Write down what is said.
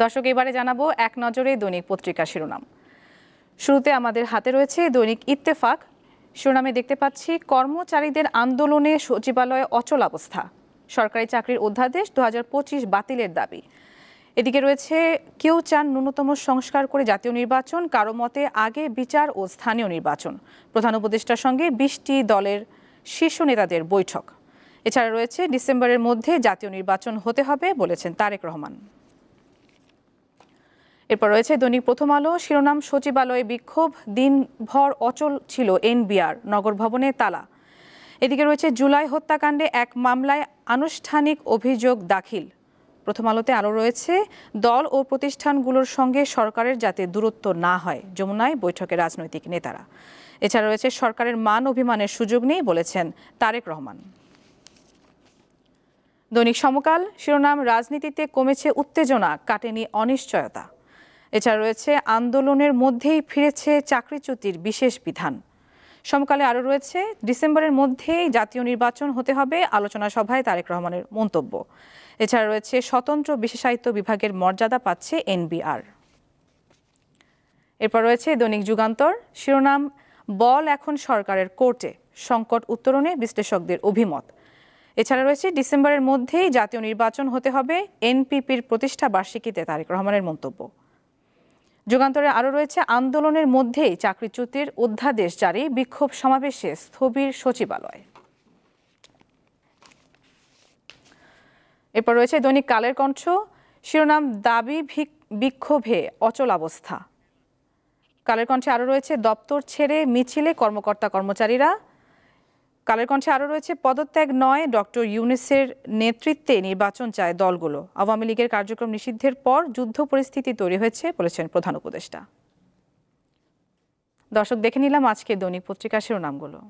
দর্শক, এবারে জানাবো এক নজরে দৈনিক পত্রিকা শিরোনাম। শুরুতে আমাদের হাতে রয়েছে দৈনিক ইত্তেফাক। শিরোনামে দেখতে পাচ্ছি, কর্মচারীদের আন্দোলনে সচিবালয়ে অচল অবস্থা, সরকারি চাকরির অধ্যাদেশ 2025 বাতিলের দাবি। এদিকে রয়েছে, কেউ চান ন্যূনতম সংস্কার করে জাতীয় নির্বাচন, কারো মতে আগে বিচার ও স্থানীয় নির্বাচন। প্রধান উপদেষ্টার সঙ্গে 20টি দলের শীর্ষ নেতাদের বৈঠক। এছাড়া রয়েছে, ডিসেম্বরের মধ্যে জাতীয় নির্বাচন হতে হবে বলেছেন তারেক রহমান। এরপর রয়েছে দৈনিক প্রথম আলো। শিরোনাম, সচিবালয়ে বিক্ষোভ, দিনভর অচল ছিল এনবিআর, নগর ভবনে তালা। এদিকে রয়েছে, জুলাই হত্যাকাণ্ডে এক মামলায় আনুষ্ঠানিক অভিযোগ দাখিল। প্রথম আলোতে আরও রয়েছে, দল ও প্রতিষ্ঠানগুলোর সঙ্গে সরকারের যাতে দূরত্ব না হয়, যমুনায় বৈঠকে রাজনৈতিক নেতারা। এছাড়া রয়েছে, সরকারের মান অভিমানের সুযোগ নেই বলেছেন তারেক রহমান। দৈনিক সমকাল। শিরোনাম, রাজনীতিতে কমেছে উত্তেজনা, কাটেনি অনিশ্চয়তা। এছাড়া রয়েছে, আন্দোলনের মধ্যেই ফিরেছে চাকরিচ্যুতির বিশেষ বিধান। সমকালে আরও রয়েছে, ডিসেম্বরের মধ্যেই জাতীয় নির্বাচন হতে হবে, আলোচনা সভায় তারেক রহমানের মন্তব্য। এছাড়া রয়েছে, স্বতন্ত্র বিশেষায়িত বিভাগের মর্যাদা পাচ্ছে এনবিআর। এরপর রয়েছে দৈনিক যুগান্তর। শিরোনাম, বল এখন সরকারের কোর্টে, সংকট উত্তরণে বিশ্লেষকদের অভিমত। এছাড়া রয়েছে, ডিসেম্বরের মধ্যেই জাতীয় নির্বাচন হতে হবে, এনপিপির প্রতিষ্ঠা বার্ষিকীতে তারেক রহমানের মন্তব্য। যুগান্তরে আরও রয়েছে, আন্দোলনের মধ্যেই চাকরিচ্যুতির অধ্যাদেশ জারি, বিক্ষোভ সমাবেশে স্থবির সচিবালয়। এরপর রয়েছে দৈনিক কালের কণ্ঠ। শিরোনাম, দাবি বিক্ষোভে অচল অবস্থা। কালের কণ্ঠে আরও রয়েছে, দপ্তর ছেড়ে মিছিলে কর্মকর্তা কর্মচারীরা। কালের কণ্ঠে আরও রয়েছে, পদত্যাগ নয়, ডক্টর ইউনূসের নেতৃত্বে নির্বাচন চায় দলগুলো। আওয়ামী লীগের কার্যক্রম নিষিদ্ধের পর যুদ্ধ পরিস্থিতি তৈরি হয়েছে বলেছেন প্রধান উপদেষ্টা। দর্শক, দেখে নিলাম আজকে দৈনিক পত্রিকা শিরোনামগুলো।